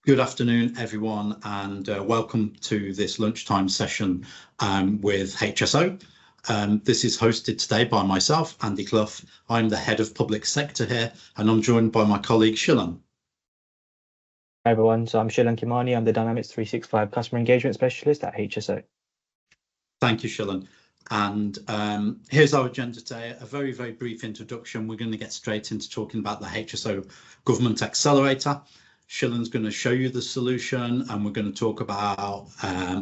Good afternoon, everyone, and welcome to this lunchtime session with HSO. This is hosted today by myself, Andy Clough. I'm the head of public sector here, and I'm joined by my colleague, Shilan. Hi everyone, so I'm Shilan Kimani. I'm the Dynamics 365 Customer Engagement Specialist at HSO. Thank you, Shilan. And here's our agenda today, a very, very brief introduction. We're going to get straight into talking about the HSO Government Accelerator. Shilan's going to show you the solution, and we're going to talk about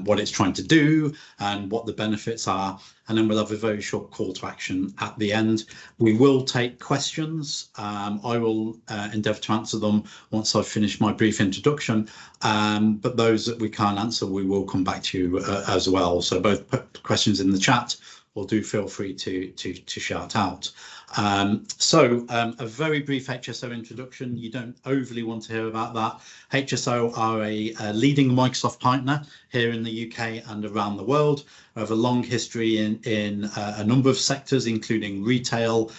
what it's trying to do and what the benefits are. And then we'll have a very short call to action at the end. We will take questions. I will endeavour to answer them once I've finished my brief introduction. But those that we can't answer, we will come back to you as well. So both put questions in the chat, or do feel free to shout out. A very brief HSO introduction. You don't overly want to hear about that. HSO are a leading Microsoft partner here in the UK and around the world. We have a long history in a number of sectors, including retail,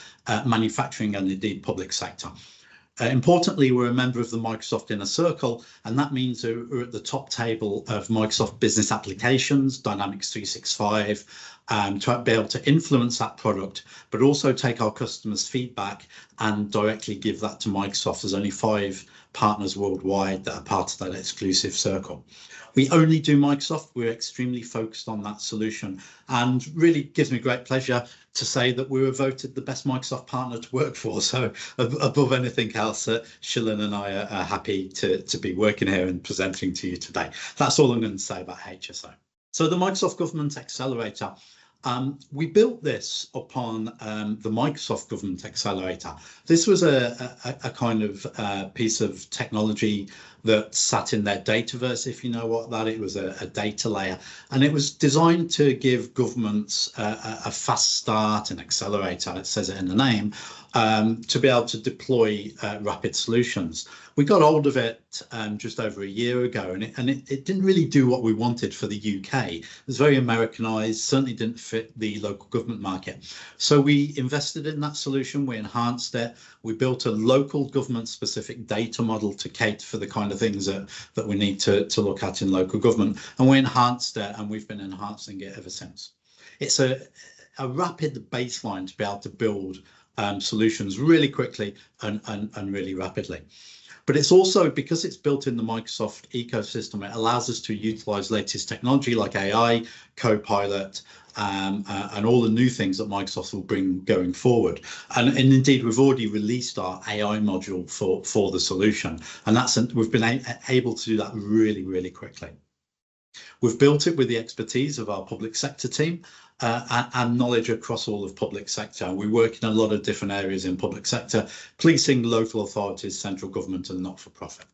manufacturing, and indeed public sector. Importantly, we're a member of the Microsoft Inner Circle, and that means that we're at the top table of Microsoft business applications, Dynamics 365, to be able to influence that product, but also take our customers' feedback and directly give that to Microsoft. There's only 5 partners worldwide that are part of that exclusive circle. We only do Microsoft. We're extremely focused on that solution, and really gives me great pleasure to say that we were voted the best Microsoft partner to work for. So above anything else, Shilan and I are happy to be working here and presenting to you today. That's all I'm going to say about HSO. So the Microsoft Government Accelerator, we built this upon the Microsoft Government Accelerator. This was a kind of piece of technology that sat in their dataverse, if you know what that is. It was a data layer, and it was designed to give governments a fast start, an accelerator, it says it in the name, to be able to deploy rapid solutions. We got hold of it just over a year ago, and it didn't really do what we wanted for the UK. It was very Americanized, certainly didn't fit the local government market. So we invested in that solution, we enhanced it, we built a local government specific data model to cater for the kind of things that we need to look at in local government, and we enhanced it, and we've been enhancing it ever since. It's a rapid baseline to be able to build solutions really quickly and really rapidly. But it's also, because it's built in the Microsoft ecosystem, it allows us to utilize latest technology like AI, Copilot, and all the new things that Microsoft will bring going forward. And indeed, we've already released our AI module for the solution, and we've been able to do that really, really quickly. We've built it with the expertise of our public sector team and knowledge across all of public sector. We work in a lot of different areas in public sector, policing, local authorities, central government, and not-for-profit.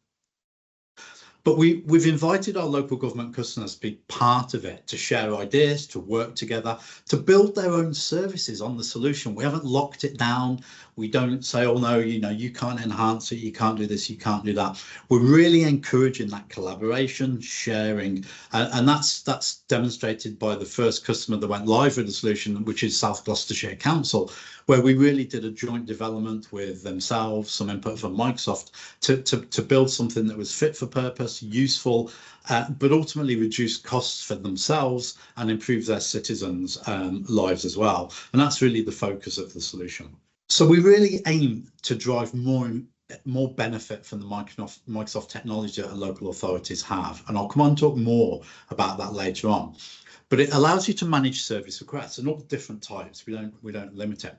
But we've invited our local government customers to be part of it, to share ideas, to work together, to build their own services on the solution. We haven't locked it down. We don't say, oh no, you can't enhance it, you can't do this, you can't do that. We're really encouraging that collaboration, sharing, and that's demonstrated by the first customer that went live with the solution, which is South Gloucestershire Council, where we really did a joint development with themselves, some input from Microsoft, to build something that was fit for purpose, useful, but ultimately reduce costs for themselves and improve their citizens' lives as well. And that's really the focus of the solution. So we really aim to drive more benefit from the Microsoft technology that local authorities have. And I'll come on and talk more about that later on. But it allows you to manage service requests and all the different types. We don't limit it.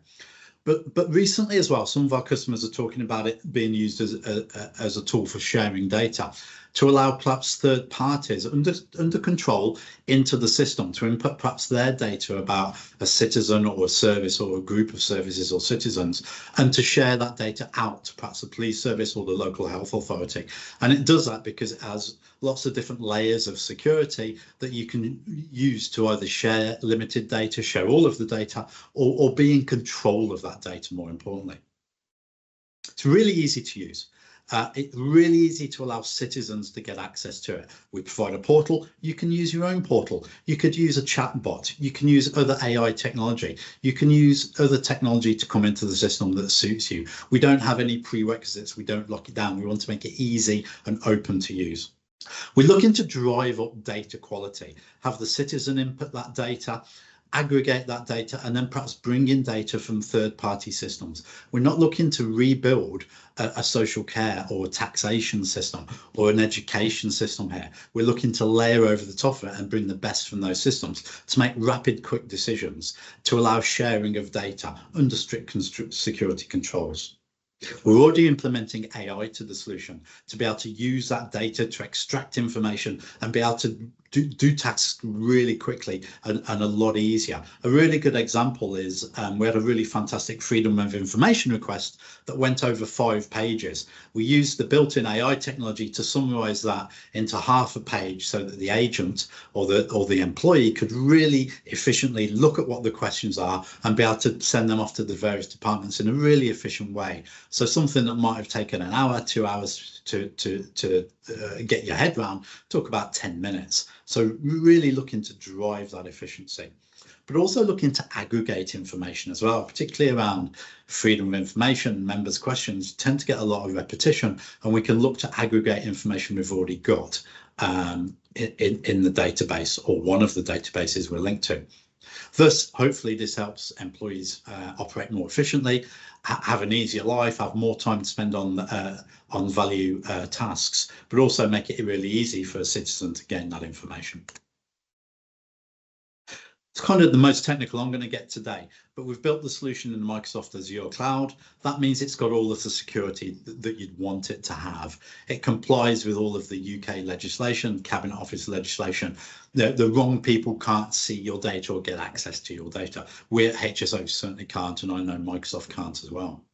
But recently as well, some of our customers are talking about it being used as a tool for sharing data, to allow perhaps third parties under control into the system to input perhaps their data about a citizen or a service or a group of services or citizens, and to share that data out to perhaps the police service or the local health authority. And it does that because it has lots of different layers of security that you can use to either share limited data, share all of the data, or be in control of that data, more importantly. It's really easy to use. It's really easy to allow citizens to get access to it. We provide a portal. You can use your own portal. You could use a chat bot. You can use other AI technology. You can use other technology to come into the system that suits you. We don't have any prerequisites. We don't lock it down. We want to make it easy and open to use. We're looking to drive up data quality, have the citizen input that data, aggregate that data, and then perhaps bring in data from third-party systems. We're not looking to rebuild a social care or a taxation system or an education system here. We're looking to layer over the top of it and bring the best from those systems to make rapid, quick decisions, to allow sharing of data under strict security controls. We're already implementing AI to the solution to be able to use that data to extract information and be able to do tasks really quickly and a lot easier. A really good example is we had a really fantastic freedom of information request that went over 5 pages. We used the built-in AI technology to summarize that into half a page so that the agent or the employee could really efficiently look at what the questions are and be able to send them off to the various departments in a really efficient way. So something that might have taken an hour, 2 hours to get your head around took about 10 minutes. So really looking to drive that efficiency, but also looking to aggregate information as well, particularly around freedom of information. Members' questions tend to get a lot of repetition, and we can look to aggregate information we've already got in the database or one of the databases we're linked to. Thus, hopefully this helps employees operate more efficiently, have an easier life, have more time to spend on value tasks, but also make it really easy for a citizen to gain that information. It's kind of the most technical I'm going to get today, but we've built the solution in Microsoft Azure Cloud. That means it's got all of the security that you'd want it to have. It complies with all of the UK legislation, Cabinet Office legislation. The wrong people can't see your data or get access to your data. We at HSO certainly can't, and I know Microsoft can't as well.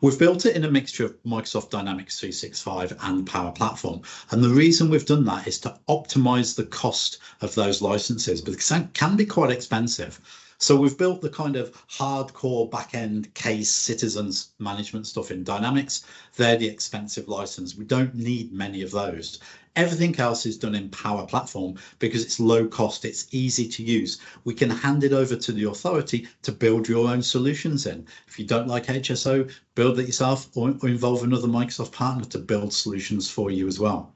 We've built it in a mixture of Microsoft Dynamics 365 and Power Platform. And the reason we've done that is to optimize the cost of those licenses, because it can be quite expensive. So we've built the kind of hardcore back-end case citizens management stuff in Dynamics. They're the expensive license. We don't need many of those. Everything else is done in Power Platform because it's low cost, it's easy to use. We can hand it over to the authority to build your own solutions in. If you don't like HSO, build it yourself or involve another Microsoft partner to build solutions for you as well.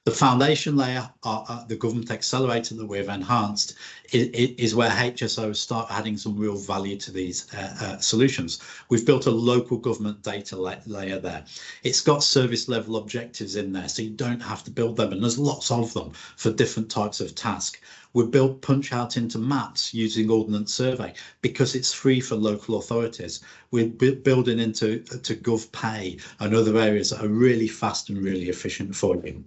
The foundation layer, the government accelerator that we've enhanced, is where HSO start adding some real value to these solutions. We've built a local government data layer there. It's got service level objectives in there, so you don't have to build them, and there's lots of them for different types of task. We've built punch out into maps using Ordnance Survey because it's free for local authorities. We're building into GovPay and other areas that are really fast and really efficient for you.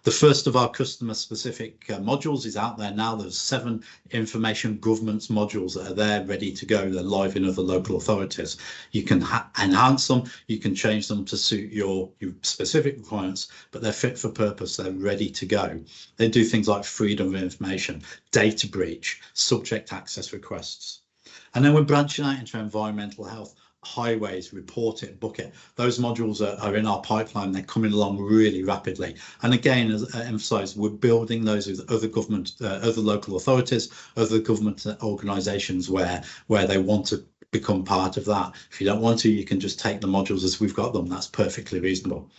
The first of our customer specific modules is out there now. There's 7 information governance modules that are there ready to go. They're live in other local authorities. You can enhance them. You can change them to suit your specific requirements, but they're fit for purpose. They're ready to go. They do things like freedom of information, data breach, subject access requests. And then we're branching out into environmental health. Highways, report it, book it. Those modules are in our pipeline. They're coming along really rapidly. And again, as I emphasise, we're building those with other government, other local authorities, other government organisations where they want to become part of that. If you don't want to, you can just take the modules as we've got them. That's perfectly reasonable.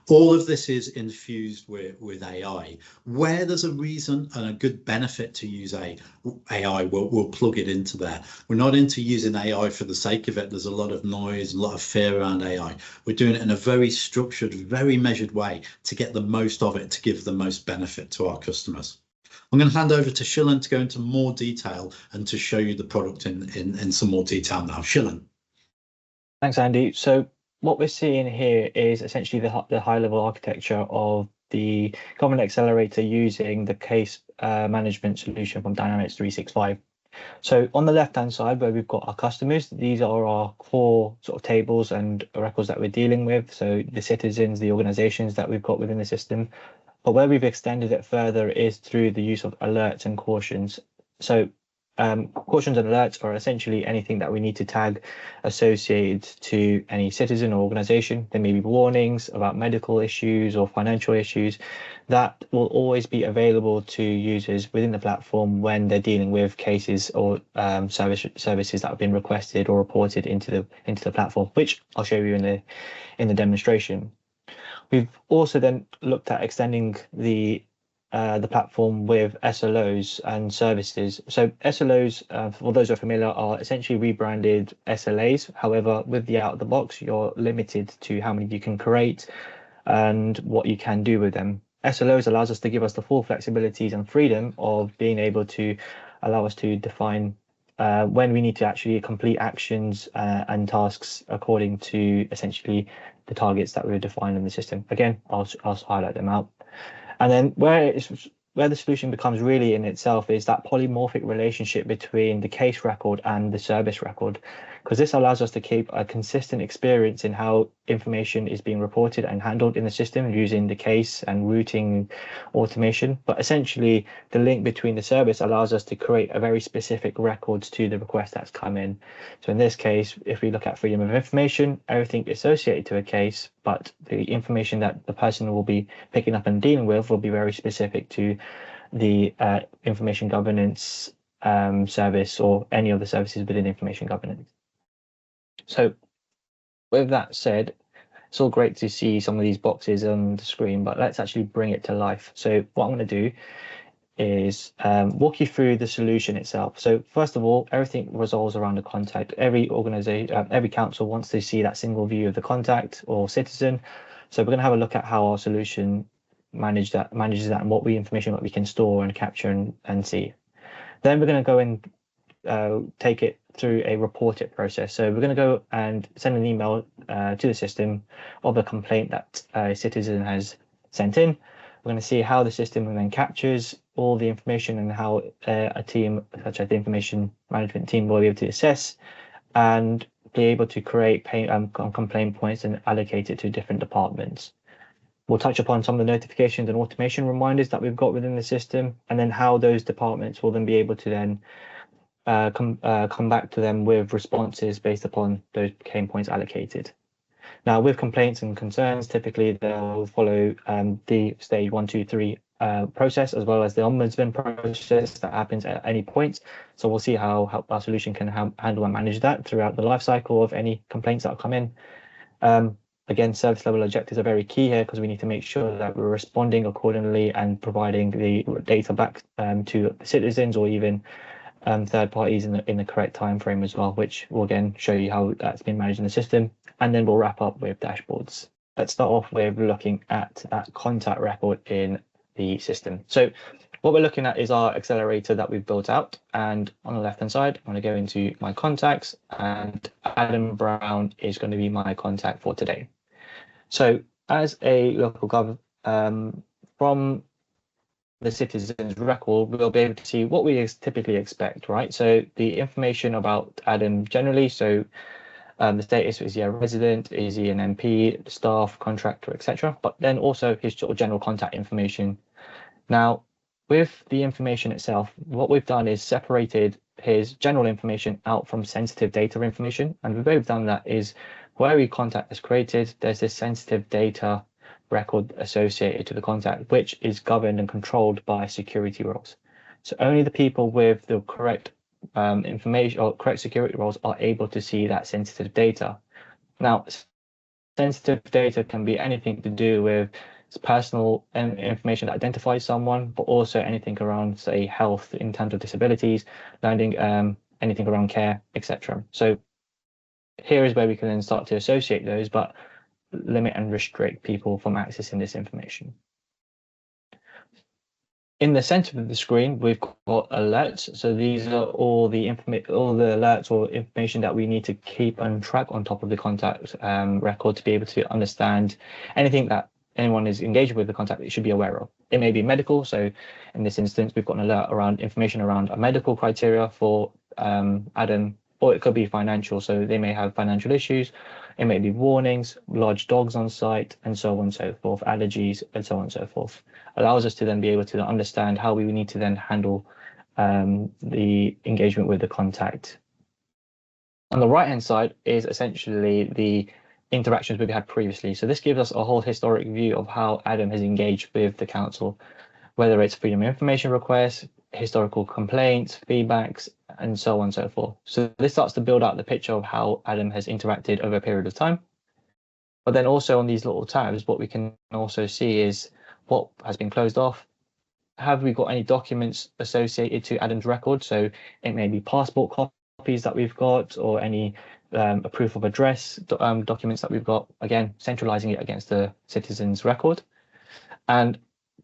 All of this is infused with AI. Where there's a reason and a good benefit to use AI, we'll plug it into there. We're not into using AI for the sake of it. There's a lot of noise, a lot of fear around AI. We're doing it in a very structured, very measured way to get the most of it, to give the most benefit to our customers. I'm going to hand over to Shillan to go into more detail and to show you the product in some more detail now. Shillan. Thanks, Andy. So what we're seeing here is essentially the high-level architecture of the Government Accelerator using the case management solution from Dynamics 365. So on the left-hand side, where we've got our customers, these are our core sort of tables and records that we're dealing with. So the citizens, the organizations that we've got within the system. But where we've extended it further is through the use of alerts and cautions. So cautions and alerts are essentially anything that we need to tag associated to any citizen or organization. There may be warnings about medical issues or financial issues that will always be available to users within the platform when they're dealing with cases or services that have been requested or reported into the platform, which I'll show you in the demonstration. We've also then looked at extending the platform with SLOs and services. So SLOs, for those who are familiar, are essentially rebranded SLAs. However, with the out of the box, you're limited to how many you can create and what you can do with them. SLOs allows us to give us the full flexibilities and freedom of being able to allow us to define when we need to actually complete actions and tasks according to essentially the targets that we've defined in the system. Again, I'll highlight them out. And then where the solution becomes really in itself is that polymorphic relationship between the case record and the service record, because this allows us to keep a consistent experience in how information is being reported and handled in the system using the case and routing automation. But essentially, the link between the service allows us to create a very specific records to the request that's come in. So in this case, if we look at freedom of information, everything associated to a case, but the information that the person will be picking up and dealing with will be very specific to the information governance service or any of the services within information governance. So with that said, it's all great to see some of these boxes on the screen, but let's actually bring it to life. So what I'm going to do is walk you through the solution itself. So first of all, everything resolves around the contact. Every organization, every council wants to see that single view of the contact or citizen. So we're going to have a look at how our solution manages that and what information that we can store and capture and see. Then we're going to go and take it through a report it process. So we're going to go and send an email to the system of a complaint that a citizen has sent in. We're going to see how the system then captures all the information and how a team such as the information management team will be able to assess and be able to create complaint points and allocate it to different departments. We'll touch upon some of the notifications and automation reminders that we've got within the system, and then how those departments will then be able to then come back to them with responses based upon those pain points allocated. Now, with complaints and concerns, typically they'll follow the stage 1, 2, 3 process, as well as the ombudsman process that happens at any point. So we'll see how our solution can handle and manage that throughout the life cycle of any complaints that come in. Again, service level objectives are very key here because we need to make sure that we're responding accordingly and providing the data back to the citizens or even third parties in the correct time frame as well, which will again show you how that's been managed in the system. And then we'll wrap up with dashboards. Let's start off with looking at that contact record in the system. So what we're looking at is our accelerator that we've built out. And on the left-hand side, I'm going to go into my contacts, and Adam Brown is going to be my contact for today. So as a local gov, from the citizen's record, we'll be able to see what we typically expect, right? So the information about Adam generally, so the status, is he a resident, is he an MP, staff, contractor, etc. But then also his sort of general contact information. Now, with the information itself, what we've done is separated his general information out from sensitive data information. And the way we've done that is where every contact is created, there's this sensitive data record associated to the contact, which is governed and controlled by security roles. So only the people with the correct information or correct security roles are able to see that sensitive data. Now, sensitive data can be anything to do with personal information that identifies someone, but also anything around, say, health in terms of disabilities, learning, anything around care, etc. So here is where we can then start to associate those, but limit and restrict people from accessing this information. In the center of the screen, we've got alerts. So these are all the alerts or information that we need to keep and track on top of the contact record to be able to understand anything that anyone is engaged with the contact that you should be aware of. It may be medical. So in this instance, we've got an alert around information around a medical criteria for Adam, or it could be financial. So they may have financial issues. It may be warnings, large dogs on site, and so on and so forth, allergies, and so on and so forth. Allows us to then be able to understand how we need to then handle the engagement with the contact. On the right hand side is essentially the interactions we've had previously. So this gives us a whole historic view of how Adam has engaged with the council, whether it's freedom of information requests, historical complaints, feedbacks, and so on and so forth. So this starts to build out the picture of how Adam has interacted over a period of time. But then also on these little tabs, what we can also see is what has been closed off. Have we got any documents associated to Adam's record? So it may be passport copies that we've got, or any a proof of address documents that we've got, again, centralizing it against the citizen's record. And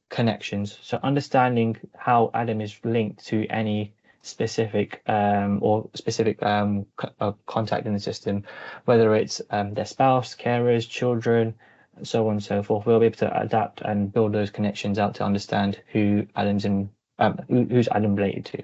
connections, so understanding how Adam is linked to any specific contact in the system, whether it's their spouse, carers, children, so on and so forth. We'll be able to adapt and build those connections out to understand who Adam's in, who's Adam related to.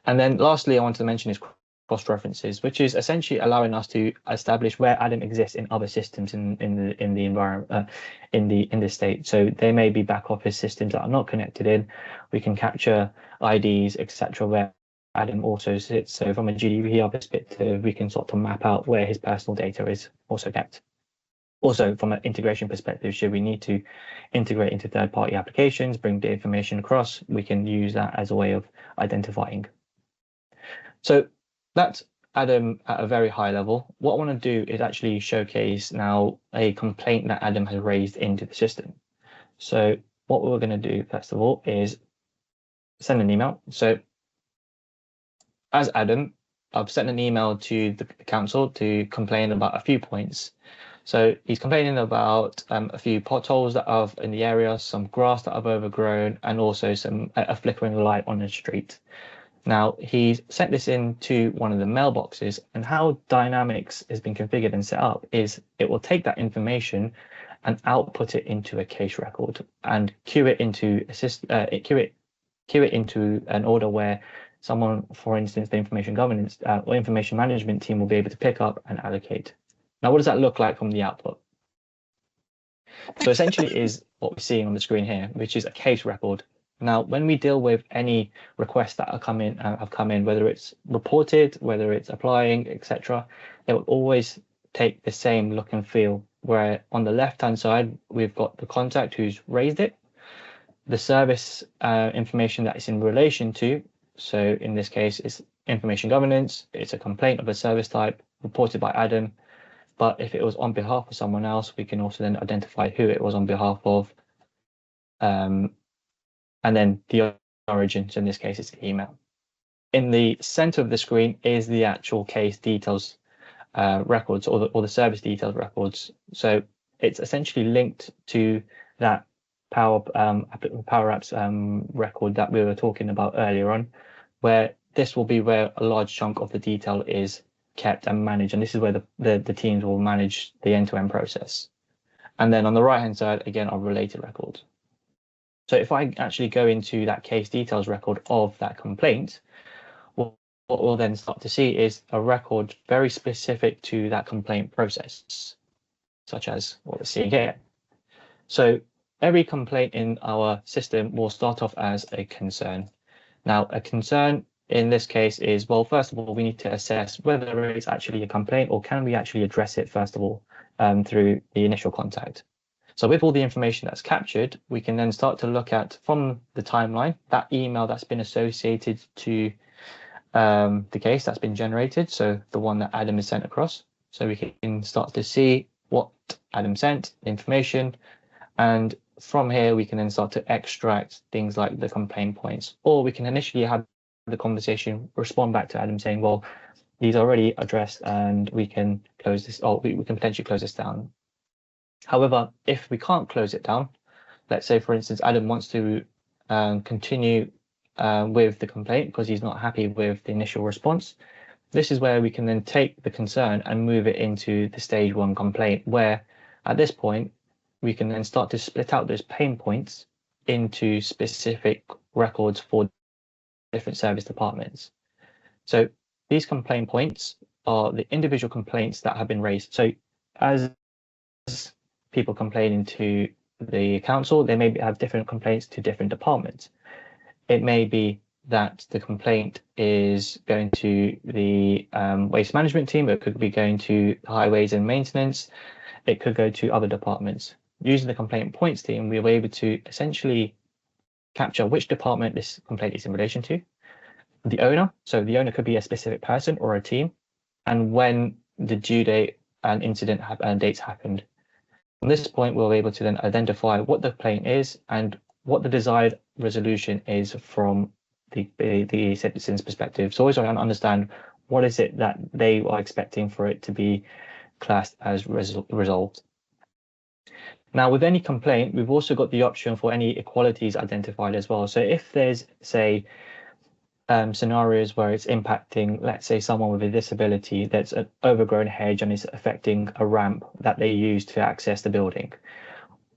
And then lastly, I wanted to mention is cross references, which is essentially allowing us to establish where Adam exists in other systems in the environment, in the state. So there may be back office systems that are not connected in. We can capture IDs, etc., where Adam also sits. So from a GDPR perspective, we can sort of map out where his personal data is also kept. Also, from an integration perspective, should we need to integrate into third-party applications, bring the information across, we can use that as a way of identifying. So that's Adam at a very high level. What I want to do is actually showcase now a complaint that Adam has raised into the system. So what we're going to do, first of all, is send an email. So as Adam, I've sent an email to the council to complain about a few points. So he's complaining about a few potholes that are in the area, some grass that I've overgrown, and also a flickering light on the street. Now, he's sent this into one of the mailboxes, and how Dynamics has been configured and set up is it will take that information and output it into a case record and queue it into an order where someone, for instance, the information governance or information management team will be able to pick up and allocate. Now, what does that look like from the output? So essentially is what we're seeing on the screen here, which is a case record. Now, when we deal with any requests that have come in, whether it's reported, whether it's applying, etc., it will always take the same look and feel, where on the left-hand side, we've got the contact who's raised it, the service information that it's in relation to. So in this case, it's information governance, it's a complaint of a service type reported by Adam. But if it was on behalf of someone else, we can also then identify who it was on behalf of. And then the origin, so in this case, it's email. In the center of the screen is the actual case details records, or the service details records. So it's essentially linked to that Power Apps record that we were talking about earlier on, where this will be where a large chunk of the detail is kept and managed. And this is where the teams will manage the end-to-end process. And then on the right-hand side, again, are related records. So if I actually go into that case details record of that complaint, what we'll then start to see is a record very specific to that complaint process, such as what we're seeing here. So every complaint in our system will start off as a concern. Now, a concern in this case is, well, first of all, we need to assess whether it's actually a complaint or can we actually address it, first of all, through the initial contact. So with all the information that's captured, we can then start to look at, from the timeline, that email that's been associated to the case that's been generated, so the one that Adam has sent across. So we can start to see what Adam sent, the information, and from here we can then start to extract things like the complaint points, or we can initially have the conversation, respond back to Adam saying, well, these are already addressed and we can close this, or we can potentially close this down. However, if we can't close it down, let's say, for instance, Adam wants to continue with the complaint because he's not happy with the initial response, this is where we can then take the concern and move it into the stage 1 complaint, where at this point, we can then start to split out those pain points into specific records for different service departments. So these complaint points are the individual complaints that have been raised. So as people complaining to the council, they may have different complaints to different departments. It may be that the complaint is going to the waste management team. It could be going to highways and maintenance. It could go to other departments. Using the complaint points team, we'll be able to essentially capture which department this complaint is in relation to, the owner. So the owner could be a specific person or a team, and when the due date and incident and dates happened. From this point, we'll be able to then identify what the complaint is and what the desired resolution is from the citizen's perspective. So always trying to understand what is it that they are expecting for it to be classed as resolved. Now, with any complaint, we've also got the option for any equalities identified as well. So if there's, say, scenarios where it's impacting, let's say, someone with a disability that's an overgrown hedge and is affecting a ramp that they use to access the building.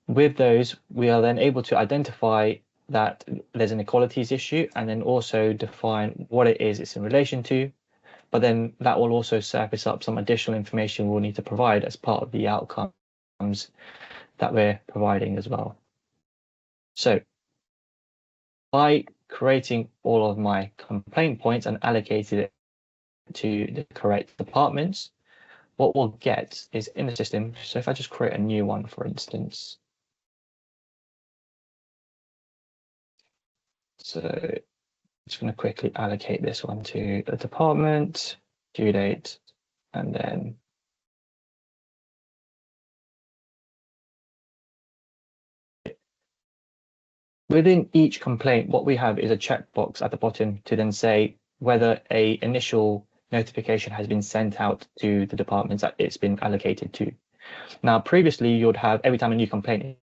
With those, we are then able to identify that there's an equalities issue and then also define what it is it's in relation to. But then that will also surface up some additional information we'll need to provide as part of the outcomes that we're providing as well. So by creating all of my complaint points and allocated it to the correct departments, what we'll get is in the system. So if I just create a new one, for instance. So I'm just going to quickly allocate this one to the department, due date, and then within each complaint, what we have is a checkbox at the bottom to then say whether an initial notification has been sent out to the departments that it's been allocated to. Now, previously, you'd have every time a new complaint is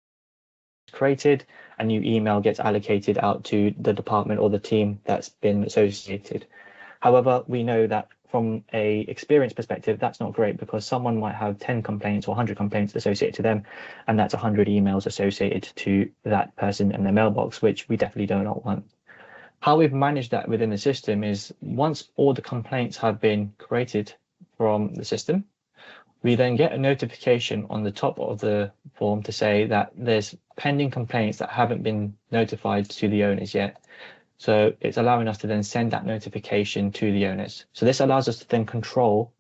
created, a new email gets allocated out to the department or the team that's been associated. However, we know that from a experience perspective, that's not great because someone might have 10 complaints or 100 complaints associated to them, and that's 100 emails associated to that person in their mailbox, which we definitely do not want. How we've managed that within the system is once all the complaints have been created from the system, we then get a notification on the top of the form to say that there's pending complaints that haven't been notified to the owners yet. So it's allowing us to then send that notification to the owners. So this allows us to then control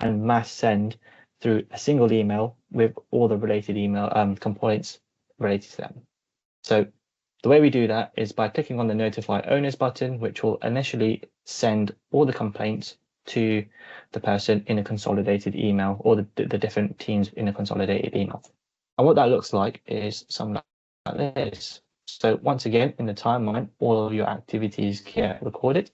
and mass send through a single email with all the related email complaints related to them. So the way we do that is by clicking on the notify owners button, which will initially send all the complaints to the person in a consolidated email, or the different teams in a consolidated email. And what that looks like is something like this. So once again, in the timeline, all of your activities get recorded,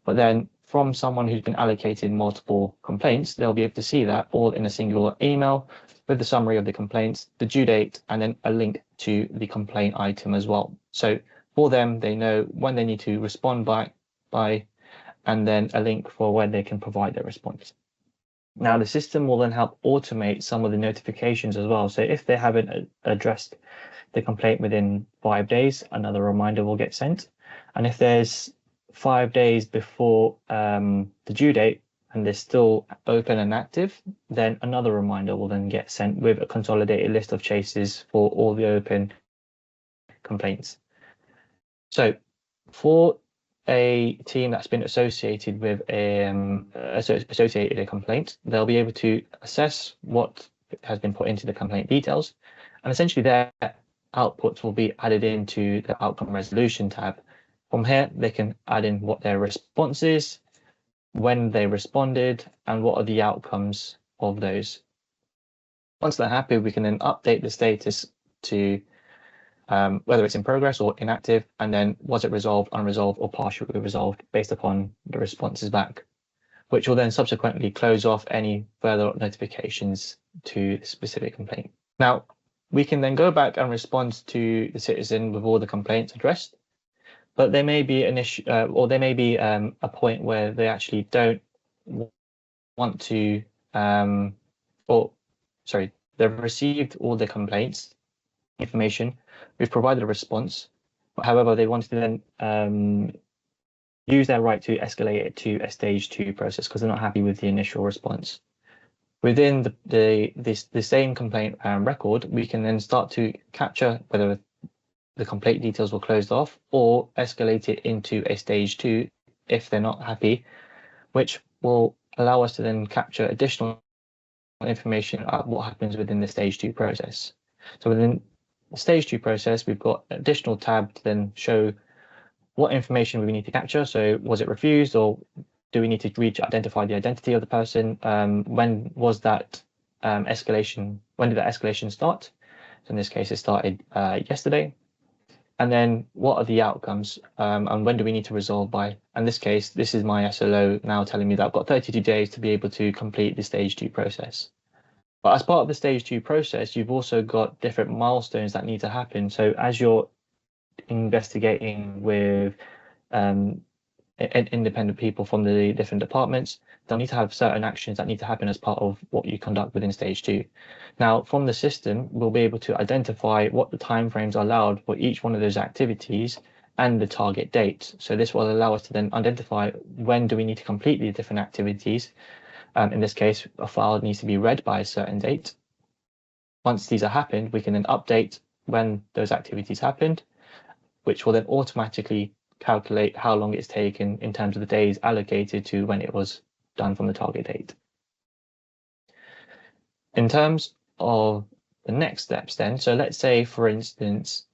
but then from someone who's been allocated multiple complaints, they'll be able to see that all in a single email with the summary of the complaints, the due date, and then a link to the complaint item as well. So for them, they know when they need to respond by, and then a link for when they can provide their response. Now, the system will then help automate some of the notifications as well. So if they haven't addressed the complaint within 5 days, another reminder will get sent. And if there's 5 days before the due date and they're still open and active, then another reminder will then get sent with a consolidated list of chases for all the open complaints. So for a team that's been associated with a complaint, they'll be able to assess what has been put into the complaint details, and essentially their outputs will be added into the outcome resolution tab. From here, they can add in what their response is, when they responded, and what are the outcomes of those. Once they're happy, we can then update the status to whether it's in progress or inactive, and then was it resolved, unresolved, or partially resolved based upon the responses back, which will then subsequently close off any further notifications to the specific complaint. Now, we can then go back and respond to the citizen with all the complaints addressed, but there may be an issue, or there may be a point where they actually don't want to, they've received all the complaints information, we've provided a response. However, they want to then use their right to escalate it to a stage 2 process because they're not happy with the initial response. Within the same complaint record, we can then start to capture whether the complaint details were closed off, or escalate it into a stage 2 if they're not happy, which will allow us to then capture additional information about what happens within the stage 2 process. So within the stage 2 process, we've got an additional tab to then show what information we need to capture. So was it refused, or do we need to identify the identity of the person? When was that escalation? When did that escalation start? So in this case, it started yesterday. And then what are the outcomes, and when do we need to resolve by? In this case, this is my SLO now telling me that I've got 32 days to be able to complete the stage 2 process. But as part of the stage 2 process, you've also got different milestones that need to happen. So as you're investigating with independent people from the different departments, they'll need to have certain actions that need to happen as part of what you conduct within stage 2. Now, from the system, we'll be able to identify what the timeframes are allowed for each one of those activities and the target date. So this will allow us to then identify when do we need to complete the different activities. In this case, a file needs to be read by a certain date. Once these are happened, we can then update when those activities happened, which will then automatically calculate how long it's taken in terms of the days allocated to when it was done from the target date. In terms of the next steps then, so let's say, for instance,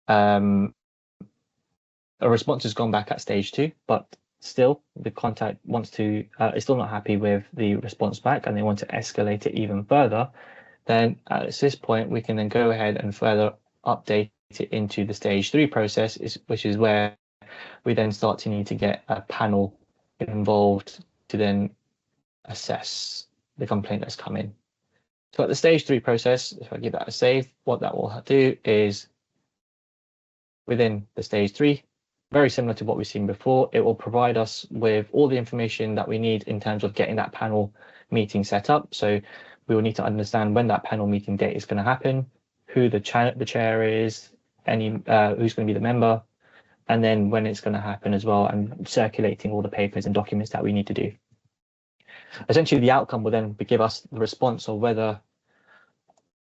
a response has gone back at stage 2, but still the contact wants to, is still not happy with the response back and they want to escalate it even further. Then at this point, we can then go ahead and further update it into the stage 3 process, which is where we then start to need to get a panel involved to then assess the complaint that's come in. So at the stage 3 process, if I give that a save, what that will do is within the stage 3, very similar to what we've seen before, it will provide us with all the information that we need in terms of getting that panel meeting set up. So we will need to understand when that panel meeting date is going to happen, who the chair is, who's going to be the member, and then when it's going to happen as well, and circulating all the papers and documents that we need to do. Essentially, the outcome will then give us the response of whether,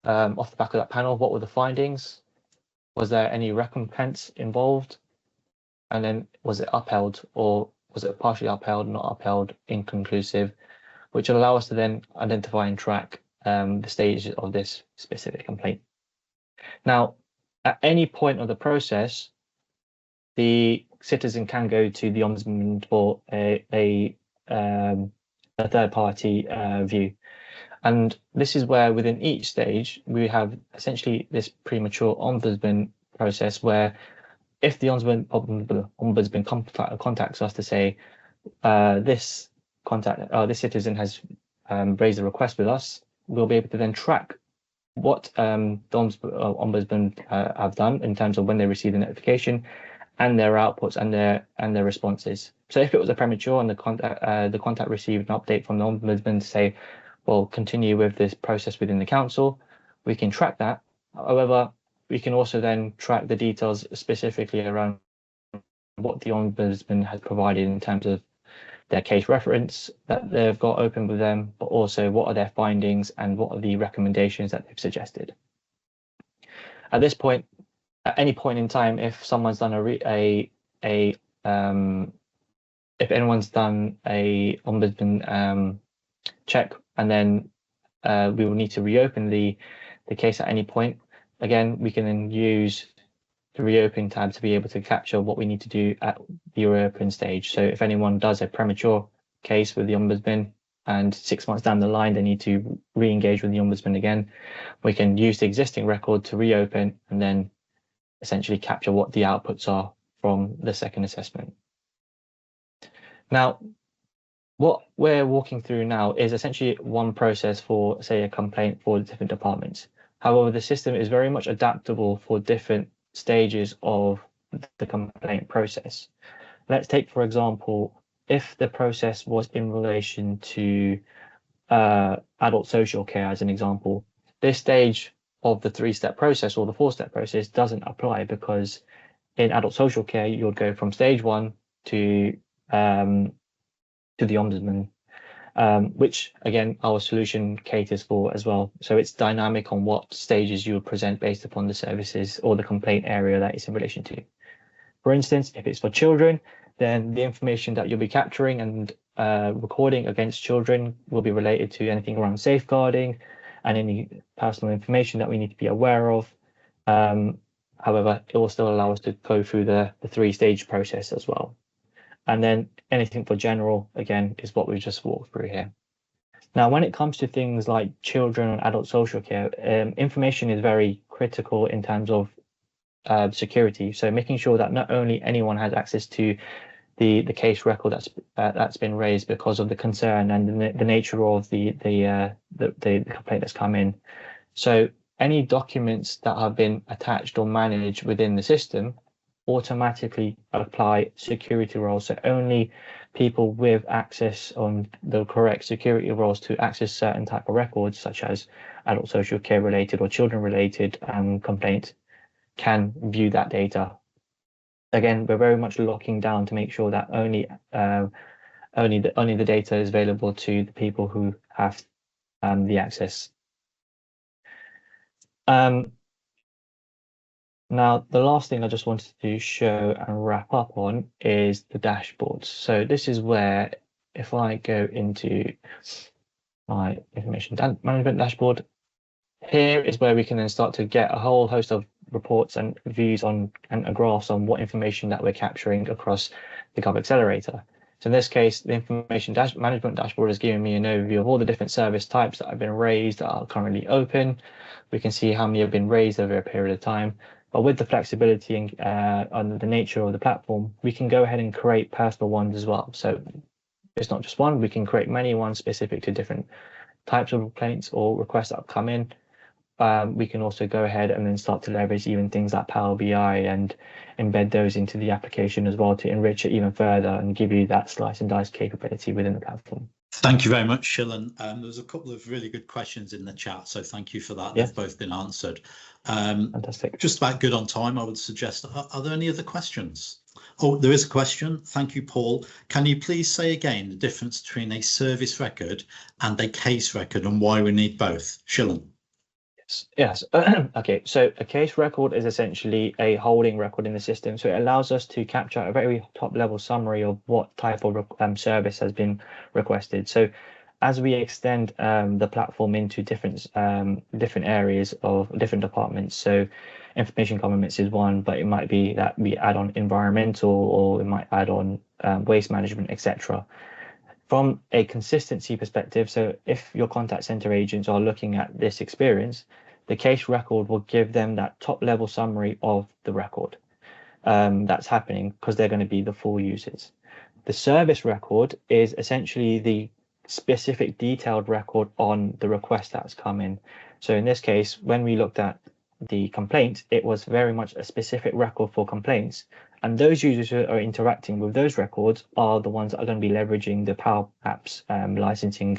off the back of that panel, what were the findings? Was there any recompense involved? And then was it upheld, or was it partially upheld, not upheld, inconclusive, which will allow us to then identify and track the stages of this specific complaint. Now, at any point of the process, the citizen can go to the Ombudsman for a third-party view. And this is where within each stage, we have essentially this premature Ombudsman process where if the Ombudsman contacts us to say, this citizen has raised a request with us, we'll be able to then track what the Ombudsman have done in terms of when they receive the notification and their outputs and their responses. So if it was a premature and the contact received an update from the Ombudsman to say, well, continue with this process within the council, we can track that. However, we can also then track the details specifically around what the Ombudsman has provided in terms of their case reference that they've got open with them, but also what are their findings and what are the recommendations that they've suggested. At this point, at any point in time, if someone's done if anyone's done a Ombudsman check, and then we will need to reopen the case at any point. Again, we can then use the reopen tab to be able to capture what we need to do at the reopen stage. So if anyone does a premature case with the Ombudsman and 6 months down the line they need to re-engage with the Ombudsman again, we can use the existing record to reopen and then essentially capture what the outputs are from the second assessment. Now, what we're walking through now is essentially one process for, say, a complaint for different departments. However, the system is very much adaptable for different stages of the complaint process. Let's take, for example, if the process was in relation to adult social care as an example, this stage of the 3-step process or the 4-step process doesn't apply, because in adult social care, you would go from stage 1 to the Ombudsman. which again, our solution caters for as well. So it's dynamic on what stages you would present based upon the services or the complaint area that it's in relation to. For instance, if it's for children, then the information that you'll be capturing and recording against children will be related to anything around safeguarding and any personal information that we need to be aware of. However, it will still allow us to go through the 3-stage process as well. And then anything for general, again, is what we just walked through here. Now, when it comes to things like children and adult social care, information is very critical in terms of security. So making sure that not only anyone has access to the case record that's been raised because of the concern and the nature of the complaint that's come in. So any documents that have been attached or managed within the system automatically apply security roles. So only people with access on the correct security roles to access certain type of records, such as adult social care related or children related complaints, can view that data. Again, we're very much locking down to make sure that only the data is available to the people who have the access. Now, the last thing I just wanted to show and wrap up on is the dashboards. So this is where, if I go into my information management dashboard, here is where we can then start to get a whole host of reports and views on and graphs on what information that we're capturing across the Gov Accelerator. So in this case, the information management dashboard is giving me an overview of all the different service types that have been raised, that are currently open. We can see how many have been raised over a period of time. But with the flexibility and on the nature of the platform, we can go ahead and create personal ones as well. So it's not just one, we can create many ones specific to different types of complaints or requests that have come in. We can also go ahead and then start to leverage even things like Power BI and embed those into the application as well to enrich it even further and give you that slice and dice capability within the platform. Thank you very much, Shillan. There's a couple of really good questions in the chat, so thank you for that. Yes. They've both been answered. Fantastic. Just about good on time, I would suggest. Are there any other questions? Oh, there is a question. Thank you, Paul. Can you please say again the difference between a service record and a case record and why we need both? Shillan. Yes. Okay, so a case record is essentially a holding record in the system. So it allows us to capture a very top level summary of what type of service has been requested. So as we extend the platform into different areas of different departments, so information governance is one, but it might be that we add on environmental, or we might add on waste management, etc. From a consistency perspective, so if your contact center agents are looking at this experience, the case record will give them that top level summary of the record that's happening, because they're going to be the full users. The service record is essentially the specific detailed record on the request that's come in. So in this case, when we looked at the complaint, it was very much a specific record for complaints. And those users who are interacting with those records are the ones that are going to be leveraging the Power Apps licensing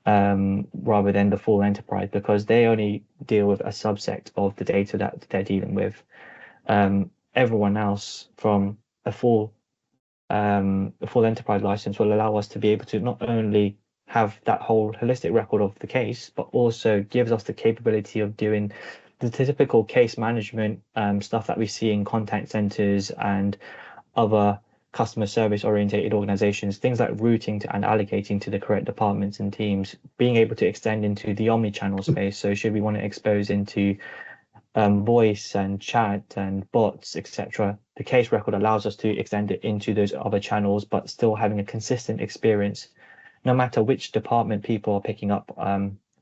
rather than the full enterprise, because they only deal with a subset of the data that they're dealing with. Everyone else from a full enterprise license will allow us to be able to not only have that whole holistic record of the case, but also gives us the capability of doing the typical case management stuff that we see in contact centers and other customer service orientated organizations, things like routing and allocating to the correct departments and teams, being able to extend into the omni-channel space. So should we want to expose into voice and chat and bots, etc., the case record allows us to extend it into those other channels, but still having a consistent experience, no matter which department people are picking up.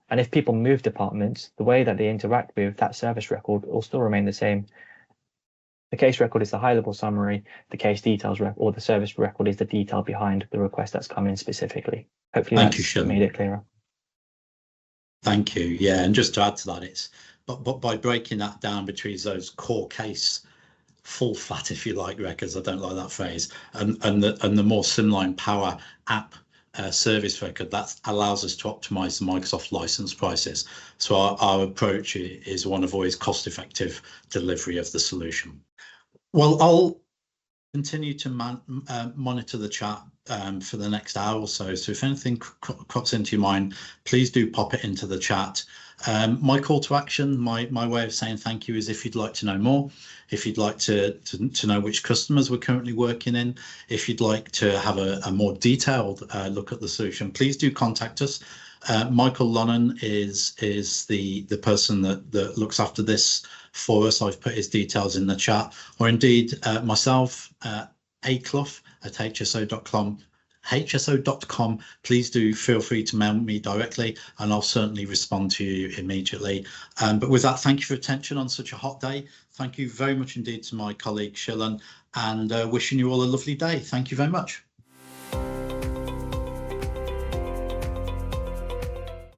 And if people move departments, the way that they interact with that service record will still remain the same. The case record is the high-level summary. The case details or the service record is the detail behind the request that's come in specifically. Hopefully that's made it clearer. Thank you. Yeah, and just to add to that, but by breaking that down between those core case, full fat, if you like, records, I don't like that phrase, and the more streamline Power App service record, that allows us to optimize the Microsoft license prices. So our approach is one of always cost-effective delivery of the solution. Well, I'll continue to monitor the chat for the next hour or so. So if anything crops into your mind, please do pop it into the chat. My call to action, my way of saying thank you is if you'd like to know more, if you'd like to know which customers we're currently working in, if you'd like to have a more detailed look at the solution, please do contact us. Michael Lonnan is the person that looks after this for us. I've put his details in the chat, or indeed myself, aclough at hso.com. Please do feel free to mail me directly, and I'll certainly respond to you immediately. But with that, thank you for attention on such a hot day. Thank you very much indeed to my colleague Shillan, and wishing you all a lovely day. Thank you very much.